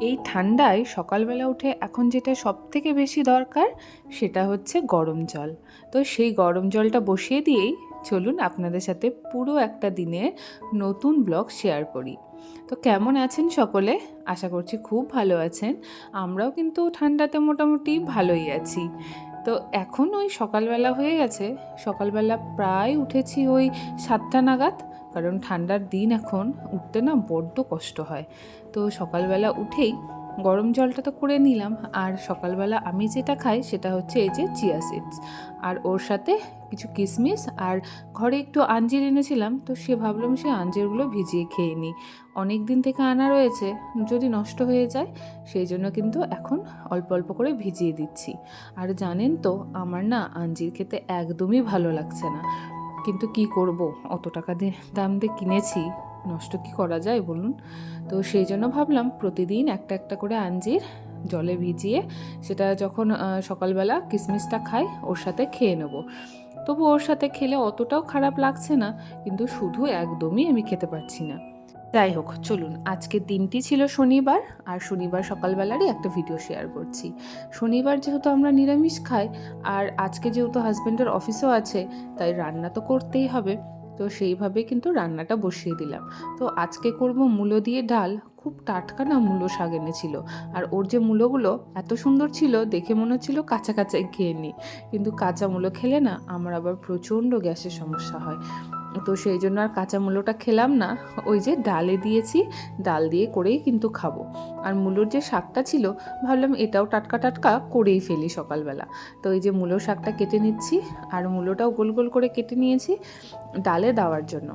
এই ঠান্ডায় সকালবেলা উঠে এখন যেটা সবথেকে বেশি দরকার সেটা হচ্ছে গরম জল। তো সেই গরম জলটা বসিয়ে দিয়েই চলুন আপনাদের সাথে পুরো একটা দিনের নতুন ব্লগ শেয়ার করি। তো কেমন আছেন সকলে? আশা করছি খুব ভালো আছেন। আমরাও কিন্তু ঠান্ডাতে মোটামুটি ভালোই আছি। তো এখন ওই সকালবেলা হয়ে গেছে, সকালবেলা প্রায় উঠেছি ওই 7টা নাগাদ। কারণ ঠান্ডার দিন এখন উঠতে না বড্ড কষ্ট হয়। তো সকালবেলা উঠেই গরম জলটা তো করে নিলাম, আর সকালবেলা আমি যেটা খাই সেটা হচ্ছে এই যে চিয়া সিডস, আর ওর সাথে কিছু কিশমিশ, আর ঘরে একটু আঞ্জির এনেছিলাম, তো সে ভাবলাম সেই আঞ্জিরগুলো ভিজিয়ে খেয়ে নিই। অনেক দিন থেকে আনা রয়েছে, যদি নষ্ট হয়ে যায় সেই জন্য কিন্তু এখন অল্প অল্প করে ভিজিয়ে দিচ্ছি। আর জানেন তো আমার না আঞ্জির খেতে একদমই ভালো লাগছে না, কিন্তু কি করব, অত টাকা দিয়ে দাম দিয়ে কিনেছি, নষ্ট কি করা যায় বলুন। তো সেই জন্য ভাবলাম প্রতিদিন একটা একটা করে আঞ্জির জলে ভিজিয়ে সেটা যখন সকালবেলা কিশমিশটা খাই ওর সাথে খেয়ে নেব। তবু ওর সাথে খেলে অতটাও খারাপ লাগছে না, কিন্তু শুধু একদমই আমি খেতে পারছি না। যাই হোক, চলুন, আজকের দিনটি ছিল শনিবার, আর শনিবার সকালবেলারই একটা ভিডিও শেয়ার করছি। শনিবার যেহেতু আমরা নিরামিষ খাই, আর আজকে যেহেতু হাজব্যান্ডের অফিসও আছে, তাই রান্না তো করতেই হবে। তো সেইভাবে কিন্তু রান্নাটা বসিয়ে দিলাম। তো আজকে করব মূলো দিয়ে ডাল। খুব টাটকা না মূলো শাক এনেছিল, আর ওর যে মূলোগুলো এত সুন্দর ছিল দেখে মনে হচ্ছিল কাঁচা কাঁচাই খেয়ে নিই, কিন্তু কাঁচা মূলো খেলে না আমার আবার প্রচণ্ড গ্যাসের সমস্যা হয়। তো সেই জন্য আর কাঁচা মূলোটা খেলাম না, ওই যে ডালে দিয়েছি, ডাল দিয়ে করেই কিন্তু খাবো। আর মূলোর যে শাকটা ছিল ভাবলাম এটাও টাটকা টাটকা করেই ফেলি সকালবেলা। তো এই যে মূলো শাকটা কেটে নিচ্ছি, আর মূলোটাও গোল গোল করে কেটে নিয়েছি ডালে দেওয়ার জন্য।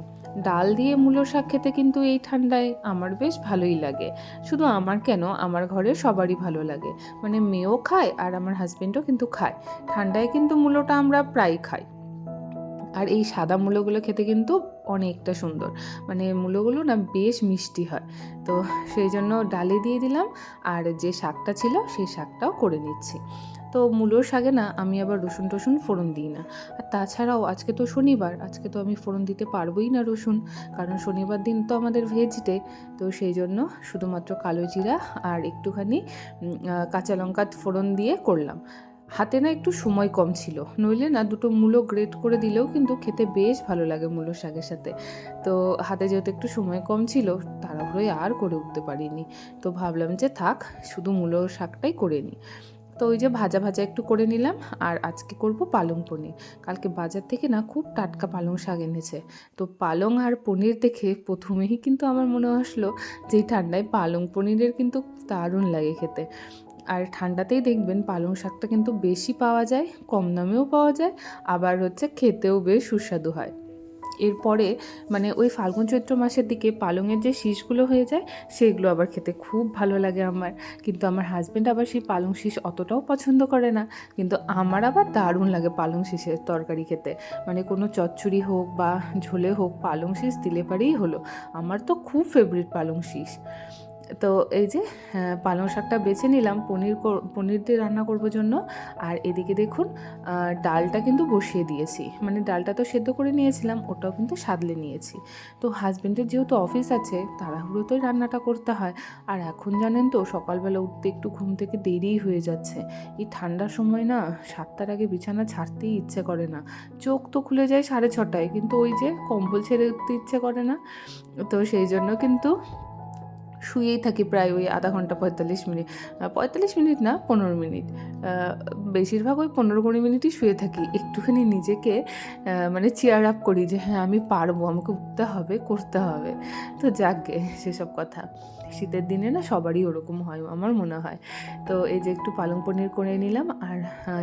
ডাল দিয়ে মূলো শাক খেতে কিন্তু এই ঠান্ডায় আমার বেশ ভালোই লাগে। শুধু আমার কেন, আমার ঘরে সবারই ভালো লাগে। মানে মেয়েও খায় আর আমার হাজবেন্ডও কিন্তু খায়। ঠান্ডায় কিন্তু মূলোটা আমরা প্রায় খাই। আর এই সাদা মূলোগুলো খেতে কিন্তু অনেকটা সুন্দর, মানে মূলোগুলো না বেশ মিষ্টি হয়। তো সেই জন্য ডালে দিয়ে দিলাম, আর যে শাকটা ছিল সেই শাকটাও করে নিচ্ছি। তো মূলোর শাকে না আমি আবার রসুন টসুন ফোড়ন দিই না। আর তাছাড়াও আজকে তো শনিবার, আজকে তো আমি ফোড়ন দিতে পারবোই না রসুন, কারণ শনিবার দিন তো আমাদের ভেজ ডে। তো সেই জন্য শুধুমাত্র কালো জিরা আর একটুখানি কাঁচা লঙ্কা ফোড়ন দিয়ে করলাম। হাতে না একটু সময় কম ছিল, নইলে না দুটো মূলো গ্রেট করে দিলেও কিন্তু খেতে বেশ ভালো লাগে মূলো শাকের সাথে। তো হাতে যেহেতু একটু সময় কম ছিল, তাড়াহুড়োয় আর করে উঠতে পারিনি। তো ভাবলাম যে থাক, শুধু মূলো শাকটাই করে নিই। তো ওই যে ভাজা ভাজা একটু করে নিলাম। আর আজকে করব পালং পনির। কালকে বাজার থেকে না খুব টাটকা পালং শাক এনেছে। তো পালং আর পনির দেখে প্রথমেই কিন্তু আমার মনে আসলো যে এই ঠান্ডায় পালং পনিরের কিন্তু দারুণ লাগে খেতে। আর ঠান্ডাতেই দেখবেন পালং শাকটা কিন্তু বেশি পাওয়া যায়, কম দামেও পাওয়া যায়, আবার হচ্ছে খেতেও বেশ সুস্বাদু হয়। এরপরে মানে ওই ফাল্গুন চৈত্র মাসের দিকে পালংয়ের যে শীষগুলো হয়ে যায় সেগুলো আবার খেতে খুব ভালো লাগে আমার। কিন্তু আমার হাজব্যান্ড আবার সেই পালং শীষ অতটাও পছন্দ করে না, কিন্তু আমার আবার দারুণ লাগে পালং শীষের তরকারি খেতে। মানে কোনো চচ্চড়ি হোক বা ঝোলে হোক পালং শীষ দিলে পারেই হলো। আমার তো খুব ফেভারিট পালং শীষ। তো এই যে পালং শাকটা বেছে নিলাম পনির দিয়ে রান্না করব জন্য। আর এদিকে দেখুন ডালটা কিন্তু বসিয়ে দিয়েছি, মানে ডালটা তো সেদ্ধ করে নিয়েছিলাম, ওটাও কিন্তু সাদলে নিয়েছি। তো হাজব্যান্ডের যেহেতু অফিস আছে, তাড়াহুড়োতেই রান্নাটা করতে হয়। আর এখন জানেন তো সকালবেলা উঠতে একটু ঘুম থেকে দেরিই হয়ে যাচ্ছে। এই ঠান্ডার সময় না 7টার আগে বিছানা ছাড়তেই ইচ্ছে করে না। চোখ তো খুলে যায় 6:30টায়, কিন্তু ওই যে কম্বল ছেড়ে উঠতে ইচ্ছে করে না। তো সেই জন্য কিন্তু শুয়েই থাকি প্রায় ওই আধা ঘন্টা 45 মিনিট, 45 মিনিট না 15 মিনিট, বেশিরভাগ ওই 15-20 মিনিটই শুয়ে থাকি। একটুখানি নিজেকে মানে চিয়ার আপ করি যে হ্যাঁ আমি পারবো, আমাকে উঠতে হবে, করতে হবে। তো যাকগে সেসব কথা। শীতের দিনে না সবারই ওরকম হয় আমার মনে হয়। তো এই যে একটু পালং পনির করে নিলাম। আর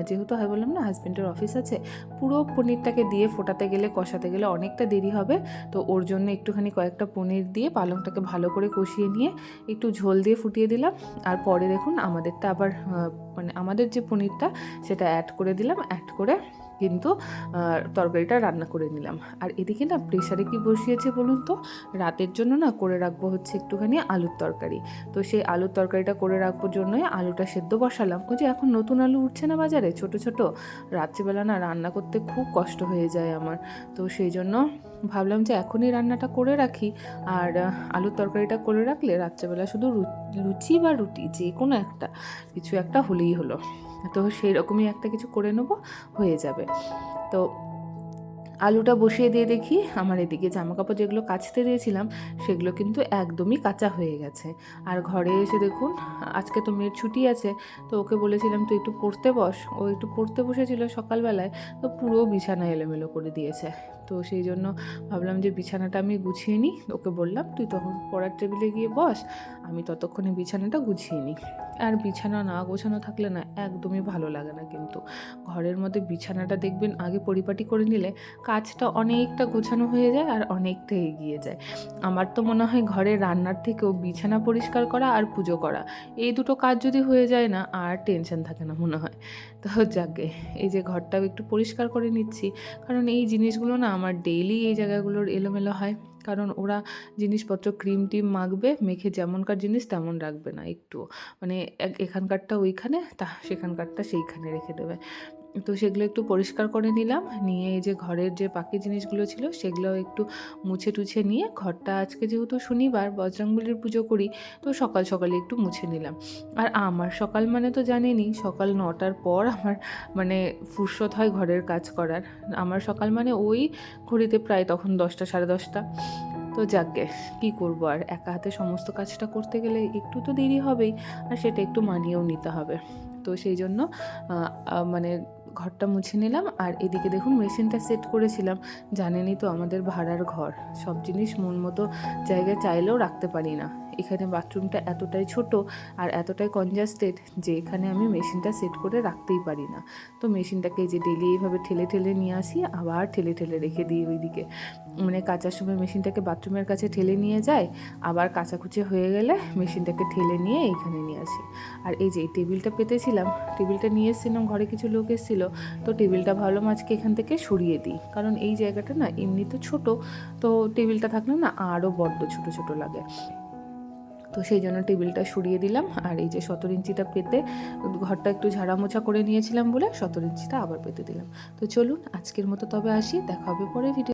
যেহেতু হয় বললাম না হাজব্যান্ডের অফিস আছে, পুরো পনিরটাকে দিয়ে ফোটাতে গেলে কষাতে গেলে অনেকটা দেরি হবে। তো ওর জন্য একটুখানি কয়েকটা পনির দিয়ে পালংটাকে ভালো করে কষিয়ে নিয়ে একটু ঝোল দিয়ে ফুটিয়ে দিলাম। আর পরে দেখুন আমাদেরটা আবার মানে আমাদের যে পনিরটা সেটা অ্যাড করে দিলাম, অ্যাড করে কিন্তু তরকারিটা রান্না করে নিলাম। আর এদিকে না প্রেশারে কি বসিয়েছে বলুন তো, রাতের জন্য না করে রাখবো হচ্ছে একটুখানি আলুর তরকারি। তো সেই আলুর তরকারিটা করে রাখবোর জন্যই আলুটা সেদ্ধ বসালাম। ওই যে এখন নতুন আলু উঠছে না বাজারে, ছোট ছোট, রাত্রিবেলা না রান্না করতে খুব কষ্ট হয়ে যায় আমার। তো সেই জন্য ভাবলাম যে এখনই রান্নাটা করে রাখি, আর আলুর তরকারিটা করে রাখলে রাত্রেবেলা শুধু লুচি বা রুটি যে কোনো একটা কিছু একটা হলেই হলো। তো সেই রকমই একটা কিছু করে নেবো, হয়ে যাবে। তো আলুটা বসিয়ে দিয়ে দেখি আমার এদিকে জামাকাপড় যেগুলো কাচতে দিয়েছিলাম সেগুলো কিন্তু একদমই কাঁচা হয়ে গেছে। আর ঘরে এসে দেখুন, আজকে তো মেয়ের ছুটি আছে, তো ওকে বলেছিলাম তুই একটু পড়তে বস, ও একটু পড়তে বসেছিল সকালবেলায়, তো পুরো বিছানা এলোমেলো করে দিয়েছে। তো সেই জন্য ভাবলাম যে বিছানাটা আমি গুছিয়ে নিই, ওকে বললাম তুই তখন পড়ার টেবিলে গিয়ে বস, আমি ততক্ষণে বিছানাটা গুছিয়ে নিই। আর বিছানা না গোছানো থাকলে না একদমই ভালো লাগে না, কিন্তু ঘরের মধ্যে বিছানাটা দেখবেন আগে পরিপাটি করে নিলে কাজটা অনেকটা গোছানো হয়ে যায় আর অনেকটা এগিয়ে যায়। আমার তো মনে হয় ঘরের রান্নার থেকেও বিছানা পরিষ্কার করা আর পুজো করা, এই দুটো কাজ যদি হয়ে যায় না আর টেনশন থাকে না মনে হয়। তো যাকে এই যে ঘরটাও একটু পরিষ্কার করে নিচ্ছি, কারণ এই জিনিসগুলো না আমার ডেইলি এই জায়গাগুলোর এলোমেলো হয়। কারণ ওরা জিনিসপত্র ক্রিম টিম মাখবে, মেখে যেমনকার জিনিস তেমন রাখবে না একটু, মানে এখানকারটা ওইখানে, সেখানকারটা সেইখানে রেখে দেবে। তো সেগুলো একটু পরিষ্কার করে নিলাম, নিয়ে এই যে ঘরের যে বাকি জিনিসগুলো ছিল সেগুলো একটু মুছে টুছে নিয়ে ঘরটা, আজকে যেহেতু শনিবার বজরংবলীর পুজো করি, তো সকাল সকালে একটু মুছে নিলাম। আর আমার সকাল মানে তো জানেনই, সকাল 9টার পর আমার মানে ফুরসত হয় ঘরের কাজ করার। আমার সকাল মানে ওই ঘড়িতে প্রায় তখন 10টা 10:30। তো যাকগে, কী করবো আর, একা হাতে সমস্ত কাজটা করতে গেলে একটু তো দেরি হবেই, আর সেটা একটু মানিয়েও নিতে হবে। তো সেই জন্য মানে ঘরটা মুছে নিলাম। আর এদিকে দেখুন মেশিনটা সেট করেছিলাম, জানেনই তো আমাদের ভাড়ার ঘর, সব জিনিস মন মতো জায়গায় চাইলেও রাখতে পারি না। এখানে বাথরুমটা এতটাই ছোট আর এতটাই কনজাস্টেড যে এখানে আমি মেশিনটা সেট করে রাখতেই পারি না। তো মেশিনটাকে এই যে ডেলি এইভাবে ঠেলে ঠেলে নিয়ে আসি, আবার ঠেলে ঠেলে রেখে দিই ওইদিকে, মানে কাচার সময় মেশিনটাকে বাথরুমের কাছে ঠেলে নিয়ে যায়, আবার কাচাকুচি হয়ে গেলে মেশিনটাকে ঠেলে নিয়ে এইখানে নিয়ে আসি। আর এই যে টেবিলটা পেতেছিলাম, টেবিলটা নিয়ে এসেছিলাম, ঘরে কিছু লোক এসেছিলো, তো টেবিলটা ভাবলাম আজকে এখান থেকে সরিয়ে দিই, কারণ এই জায়গাটা না এমনি তো ছোটো, তো টেবিলটা থাকলে না আরও বড্ড ছোটো ছোটো লাগে। তো সেই জন্য টেবিলটা সরিয়ে দিলাম। আর এই যে 17 ইঞ্চিটা পেতে ঘরটা একটু ঝাড়া মোছা করে নিয়েছিলাম বলে 17 ইঞ্চিটা আবার পেতে দিলাম। তো চলুন আজকের মতো তবে আসি, দেখা হবে পরে ভিডিও।